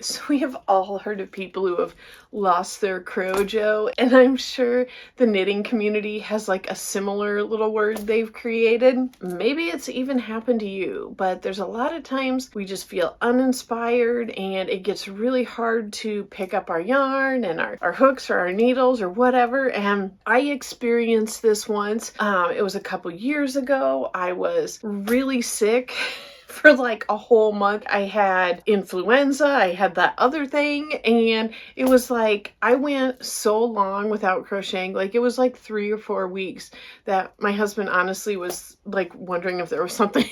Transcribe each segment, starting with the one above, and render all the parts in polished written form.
So we have all heard of people who have lost their Crojo, and I'm sure the knitting community has like a similar little word they've created. Maybe it's even happened to you, but there's a lot of times we just feel uninspired and it gets really hard to pick up our yarn and our hooks or our needles or whatever. And I experienced this once. It was a couple years ago. I was really sick for like a whole month. I had influenza, I had that other thing, and it was like I went so long without crocheting. Like it was like 3 or 4 weeks that my husband honestly was like wondering if there was something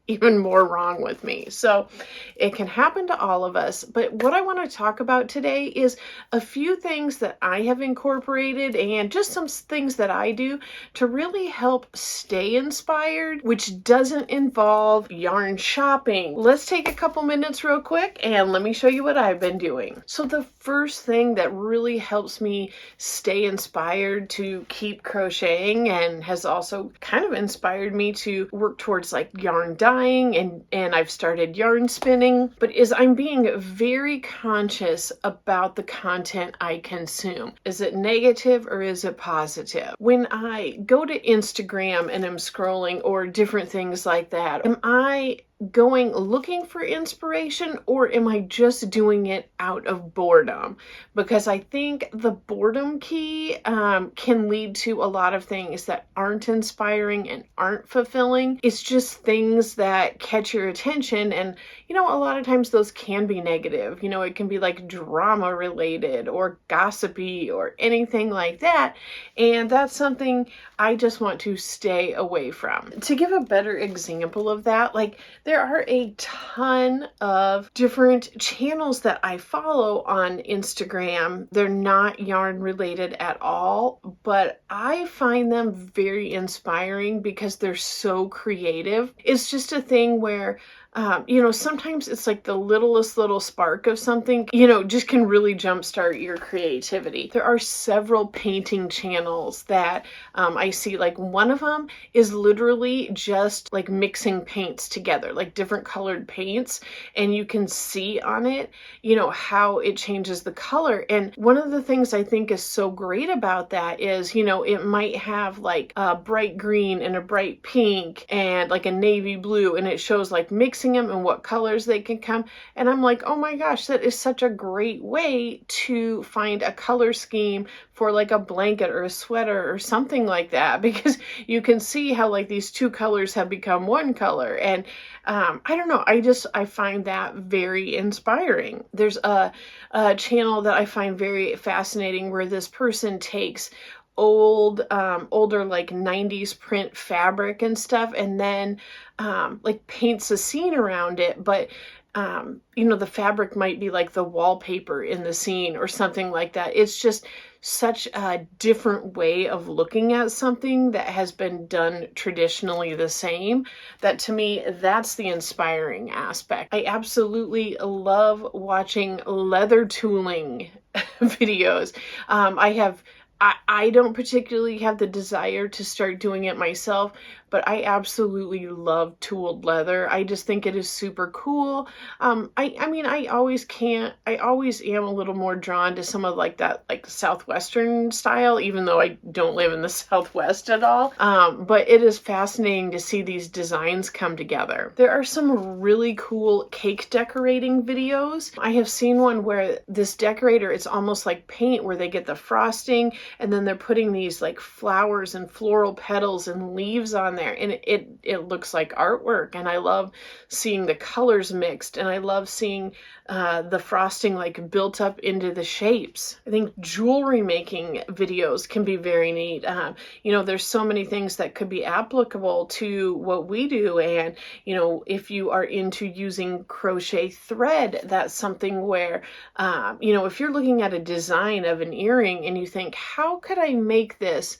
even more wrong with me. So it can happen to all of us. But what I want to talk about today is a few things that I have incorporated and just some things that I do to really help stay inspired, which doesn't involve yarn shopping. Let's take a couple minutes real quick and let me show you what I've been doing. So the first thing that really helps me stay inspired to keep crocheting and has also kind of inspired me to work towards like yarn dyeing and I've started yarn spinning, but is I'm being very conscious about the content I consume. Is it negative or is it positive? When I go to Instagram and I'm scrolling or different things like that, am I going looking for inspiration or am I just doing it out of boredom? Because I think the boredom key can lead to a lot of things that aren't inspiring and aren't fulfilling. It's just things that catch your attention, and you know, a lot of times those can be negative. You know, it can be like drama related or gossipy or anything like that, and that's something I just want to stay away from. To give a better example of that, like there are a ton of different channels that I follow on Instagram. They're not yarn related at all, but I find them very inspiring because they're so creative. It's just a thing where you know, sometimes it's like the littlest little spark of something, you know, just can really jumpstart your creativity. There are several painting channels that I see. Like one of them is literally just like mixing paints together, like different colored paints, and you can see on it, you know, how it changes the color. And one of the things I think is so great about that is, you know, it might have like a bright green and a bright pink and like a navy blue, and it shows like mixing them and what colors they can come. And I'm like, oh my gosh, that is such a great way to find a color scheme for like a blanket or a sweater or something like that, because you can see how like these two colors have become one color. And I don't know, I find that very inspiring. There's a channel that I find very fascinating where this person takes older like 90s print fabric and stuff, and then like paints a scene around it, but you know, the fabric might be like the wallpaper in the scene or something like that. It's just such a different way of looking at something that has been done traditionally the same, that to me, that's the inspiring aspect. I absolutely love watching leather tooling videos. I don't particularly have the desire to start doing it myself, but I absolutely love tooled leather. I just think it is super cool. I mean, I always am a little more drawn to some of like that, like Southwestern style, even though I don't live in the Southwest at all. But it is fascinating to see these designs come together. There are some really cool cake decorating videos. I have seen one where this decorator, it's almost like paint, where they get the frosting and then they're putting these like flowers and floral petals and leaves on there, and it looks like artwork. And I love seeing the colors mixed, and I love seeing the frosting like built up into the shapes. I think jewelry making videos can be very neat. You know, there's so many things that could be applicable to what we do. And, you know, if you are into using crochet thread, that's something where, you know, if you're looking at a design of an earring and you think, how could I make this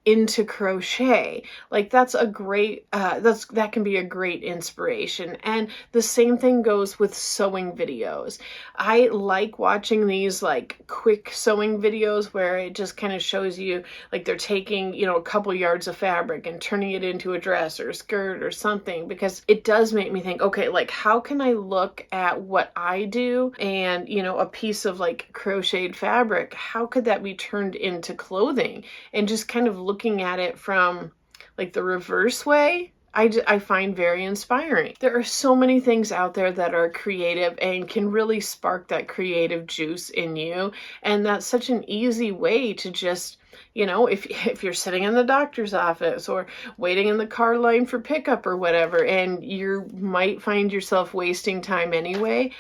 into crochet. Like that's a great, that can be a great inspiration. And the same thing goes with sewing videos. I like watching these like quick sewing videos where it just kind of shows you like they're taking, you know, a couple yards of fabric and turning it into a dress or a skirt or something, because it does make me think, okay, like how can I look at what I do and, you know, a piece of like crocheted fabric, how could that be turned into clothing? And just kind of looking at it from like the reverse way, I find very inspiring. There are so many things out there that are creative and can really spark that creative juice in you. And that's such an easy way to just, you know, if you're sitting in the doctor's office or waiting in the car line for pickup or whatever, and you might find yourself wasting time anyway,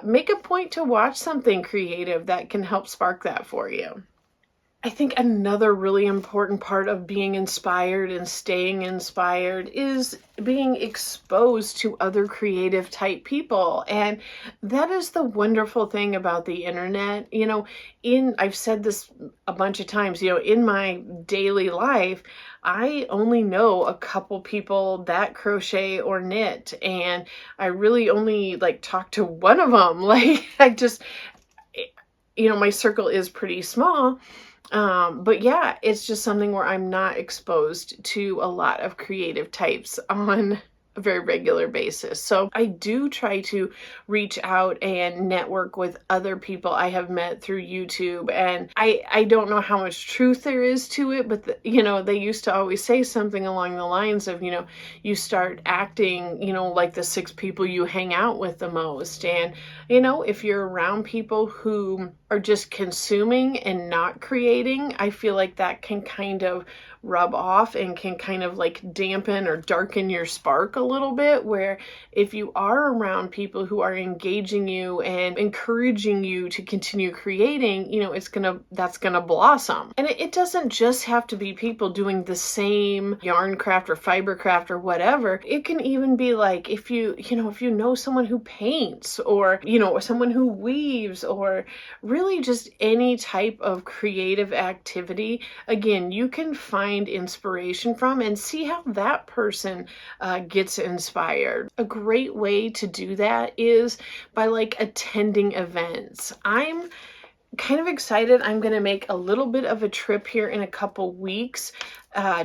make a point to watch something creative that can help spark that for you. I think another really important part of being inspired and staying inspired is being exposed to other creative type people. And that is the wonderful thing about the internet. You know, I've said this a bunch of times, you know, in my daily life, I only know a couple people that crochet or knit, and I really only like talk to one of them. Like you know, my circle is pretty small. But yeah, it's just something where I'm not exposed to a lot of creative types on a very regular basis. So I do try to reach out and network with other people I have met through YouTube. And I don't know how much truth there is to it, but you know, they used to always say something along the lines of, you know, you start acting, you know, like the 6 people you hang out with the most. And, you know, if you're around people who are just consuming and not creating, I feel like that can kind of rub off and can kind of like dampen or darken your spark a little bit, where if you are around people who are engaging you and encouraging you to continue creating, you know, that's gonna blossom. And it doesn't just have to be people doing the same yarn craft or fiber craft or whatever. It can even be like if you know someone who paints, or, you know, someone who weaves, or really just any type of creative activity. Again, you can find inspiration from and see how that person gets inspired. A great way to do that is by like attending events. I'm kind of excited. I'm going to make a little bit of a trip here in a couple weeks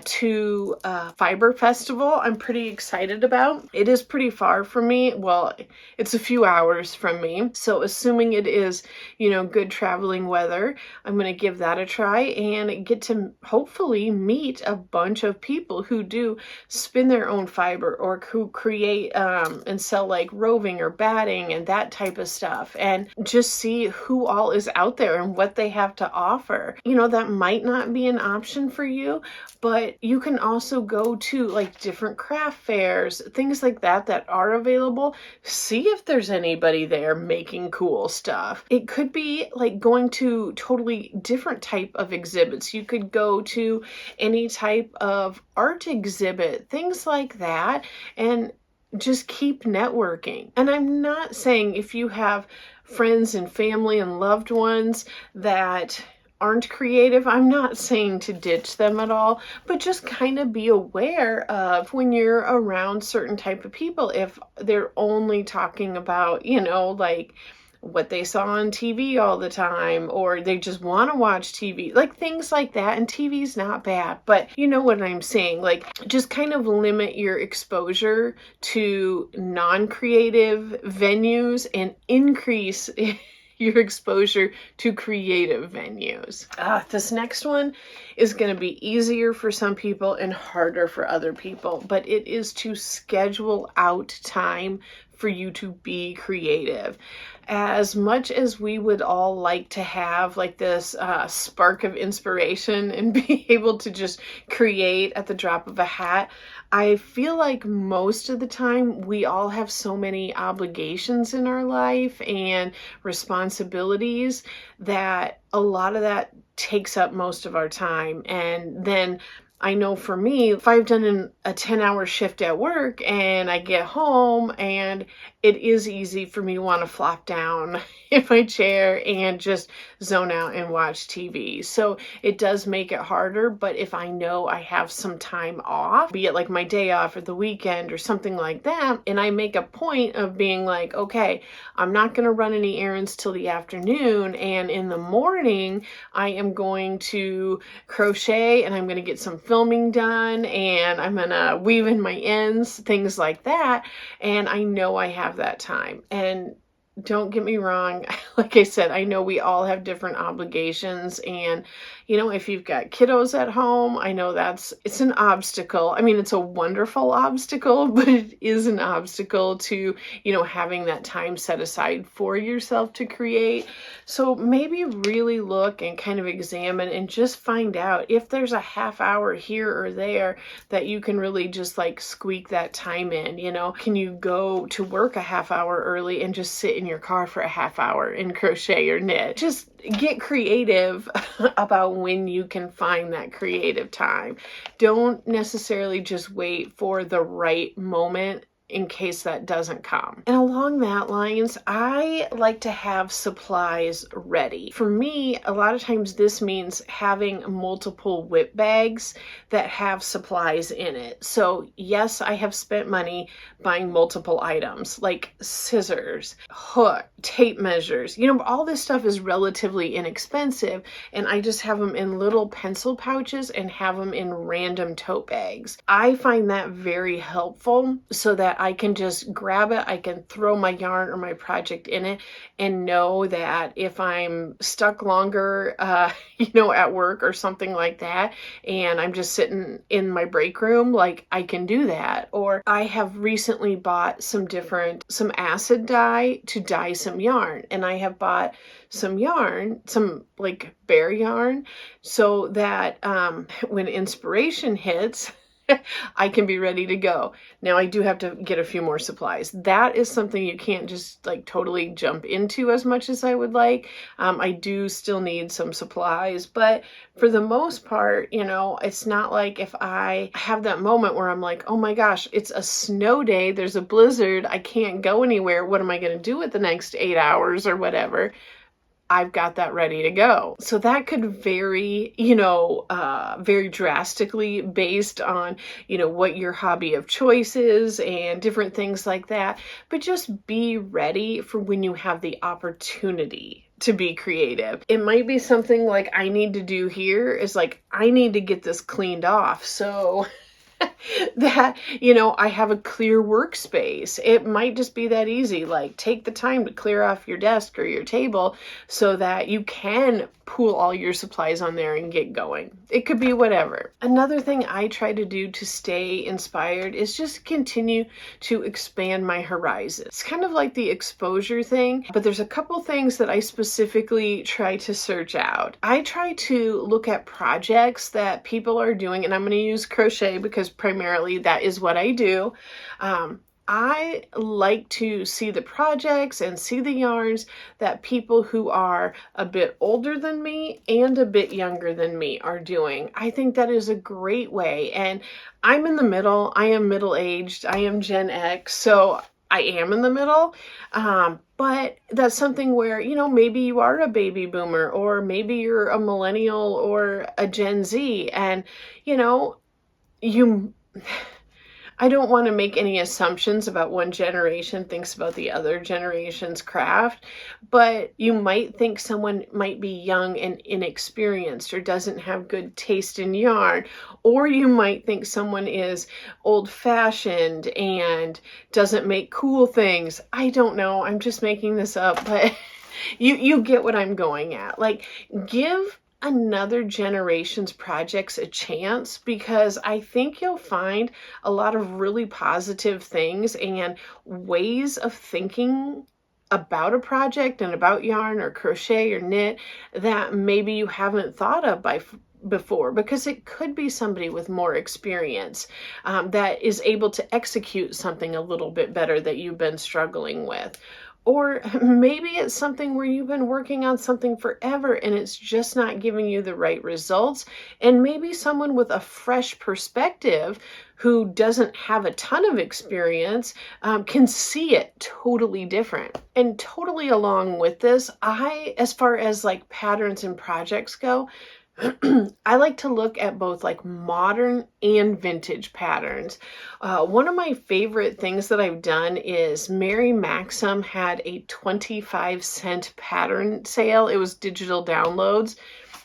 to Fiber Festival. I'm pretty excited about. It is pretty far from me. Well, it's a few hours from me. So assuming it is, you know, good traveling weather, I'm going to give that a try and get to hopefully meet a bunch of people who do spin their own fiber, or who create and sell like roving or batting and that type of stuff, and just see who all is out there and what they have to offer. You know, that might not be an option for you, but you can also go to like different craft fairs, things like that are available. See if there's anybody there making cool stuff. It could be like going to totally different type of exhibits. You could go to any type of art exhibit, things like that, and just keep networking. And I'm not saying if you have friends and family and loved ones that aren't creative, I'm not saying to ditch them at all, but just kind of be aware of when you're around certain type of people, if they're only talking about, you know, like what they saw on TV all the time, or they just want to watch TV, like things like that. And TV's not bad, but you know what I'm saying, like just kind of limit your exposure to non-creative venues and increase your exposure to creative venues. This next one is going to be easier for some people and harder for other people, but it is to schedule out time for you to be creative. As much as we would all like to have like this spark of inspiration and be able to just create at the drop of a hat, I feel like most of the time we all have so many obligations in our life and responsibilities that a lot of that takes up most of our time. And then I know for me, if I've done a 10-hour shift at work and I get home, and it is easy for me to want to flop down in my chair and just zone out and watch TV. So it does make it harder, but if I know I have some time off, be it like my day off or the weekend or something like that, and I make a point of being like, okay, I'm not going to run any errands till the afternoon, and in the morning I am going to crochet and I'm going to get some filming done and I'm going to weave in my ends, things like that, and I know I have that time. And don't get me wrong, like I said, I know we all have different obligations, and if you've got kiddos at home, I know it's an obstacle. I mean, it's a wonderful obstacle, but it is an obstacle to, having that time set aside for yourself to create. So maybe really look and kind of examine and just find out if there's a half hour here or there that you can really just like squeak that time in. Can you go to work a half hour early and just sit in your car for a half hour and crochet or knit? Just get creative about when you can find that creative time. Don't necessarily just wait for the right moment in case that doesn't come. And along that lines, I like to have supplies ready. For me, a lot of times this means having multiple whip bags that have supplies in it. So yes, I have spent money buying multiple items like scissors, hook, tape measures. All this stuff is relatively inexpensive, and I just have them in little pencil pouches and have them in random tote bags. I find that very helpful so that I can just grab it, I can throw my yarn or my project in it and know that if I'm stuck longer, at work or something like that, and I'm just sitting in my break room, like I can do that. Or I have recently bought some acid dye to dye some yarn, and I have bought some yarn, some like bare yarn, so that when inspiration hits, I can be ready to go. Now I do have to get a few more supplies. That is something you can't just like totally jump into as much as I would like. I do still need some supplies, but for the most part, it's not like if I have that moment where I'm like, oh my gosh, it's a snow day, there's a blizzard, I can't go anywhere. What am I going to do with the next 8 hours or whatever? I've got that ready to go. So that could vary, very drastically based on, what your hobby of choice is and different things like that. But just be ready for when you have the opportunity to be creative. It might be something like I need to do here is like, I need to get this cleaned off. So that, I have a clear workspace. It might just be that easy. Like take the time to clear off your desk or your table so that you can pool all your supplies on there and get going. It could be whatever. Another thing I try to do to stay inspired is just continue to expand my horizons. It's kind of like the exposure thing, but there's a couple things that I specifically try to search out. I try to look at projects that people are doing, and I'm going to use crochet because primarily that is what I do. I like to see the projects and see the yarns that people who are a bit older than me and a bit younger than me are doing. I think that is a great way. And I'm in the middle. I am middle-aged. I am Gen X. So I am in the middle. But that's something where, maybe you are a baby boomer, or maybe you're a millennial or a Gen Z. And, I don't want to make any assumptions about one generation thinks about the other generation's craft, but you might think someone might be young and inexperienced or doesn't have good taste in yarn, or you might think someone is old-fashioned and doesn't make cool things. I don't know. I'm just making this up, but you get what I'm going at. Like, give another generation's projects a chance, because I think you'll find a lot of really positive things and ways of thinking about a project and about yarn or crochet or knit that maybe you haven't thought of before, because it could be somebody with more experience that is able to execute something a little bit better that you've been struggling with. Or maybe it's something where you've been working on something forever and it's just not giving you the right results. And maybe someone with a fresh perspective who doesn't have a ton of experience can see it totally different. And totally along with this, as far as like patterns and projects go, I like to look at both like modern and vintage patterns. One of my favorite things that I've done is Mary Maxim had a 25-cent pattern sale. It was digital downloads.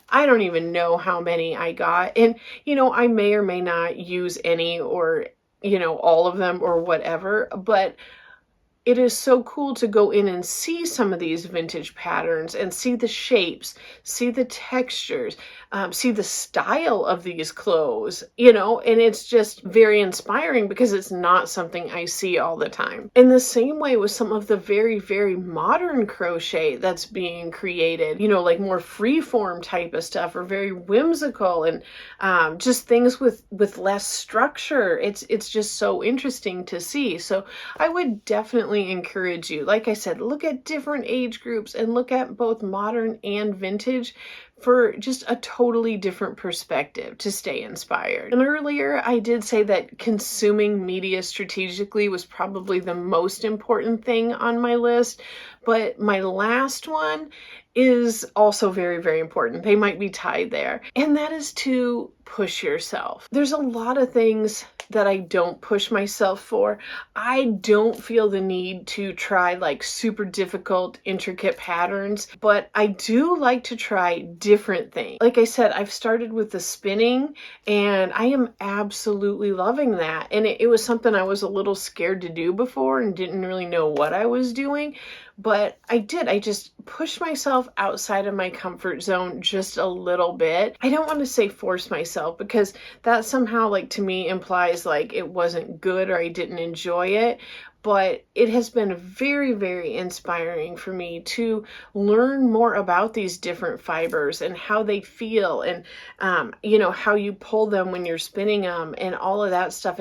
I don't even know how many I got. And, I may or may not use any or, all of them or whatever, but it is so cool to go in and see some of these vintage patterns and see the shapes, see the textures, see the style of these clothes, and it's just very inspiring because it's not something I see all the time. In the same way with some of the very, very modern crochet that's being created, like more freeform type of stuff or very whimsical and just things with less structure. It's just so interesting to see. So I would definitely encourage you, like I said, look at different age groups and look at both modern and vintage for just a totally different perspective to stay inspired. And earlier I did say that consuming media strategically was probably the most important thing on my list, but my last one is also very, very important. They might be tied there. And that is to push yourself. There's a lot of things that I don't push myself for. I don't feel the need to try like super difficult, intricate patterns, but I do like to try different things. Like I said, I've started with the spinning and I am absolutely loving that. And it was something I was a little scared to do before and didn't really know what I was doing. But I just pushed myself outside of my comfort zone just a little bit. I don't want to say force myself because that somehow like to me implies like it wasn't good or I didn't enjoy it. But it has been very, very inspiring for me to learn more about these different fibers and how they feel and, how you pull them when you're spinning them and all of that stuff.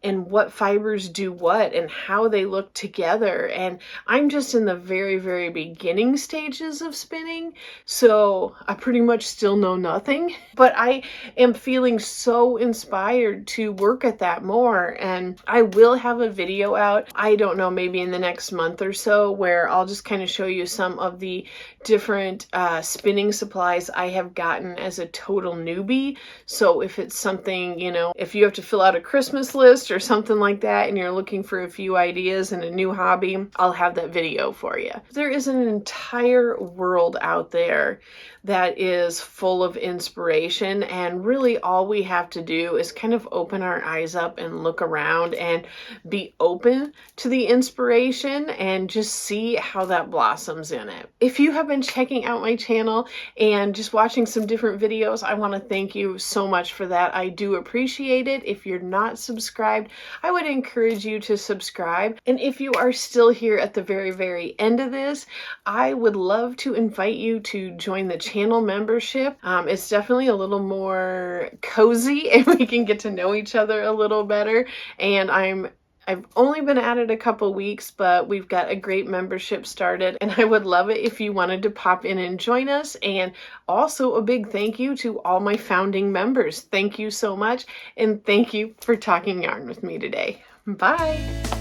And what fibers do what and how they look together. And I'm just in the very, very beginning stages of spinning, so I pretty much still know nothing, but I am feeling so inspired to work at that more. And I will have a video out, I don't know, maybe in the next month or so, where I'll just kind of show you some of the different spinning supplies I have gotten as a total newbie. So if it's something, if you have to fill out a Christmas list or something like that and you're looking for a few ideas and a new hobby, I'll have that video for you. There is an entire world out there that is full of inspiration, and really all we have to do is kind of open our eyes up and look around and be open to the inspiration and just see how that blossoms in it. If you have been checking out my channel and just watching some different videos, I want to thank you so much for that. I do appreciate it. If you're not subscribed, I would encourage you to subscribe. And if you are still here at the very, very end of this, I would love to invite you to join the channel membership. It's definitely a little more cozy and we can get to know each other a little better. And I've only been at it a couple weeks, but we've got a great membership started, and I would love it if you wanted to pop in and join us. And also a big thank you to all my founding members. Thank you so much, and thank you for talking yarn with me today. Bye.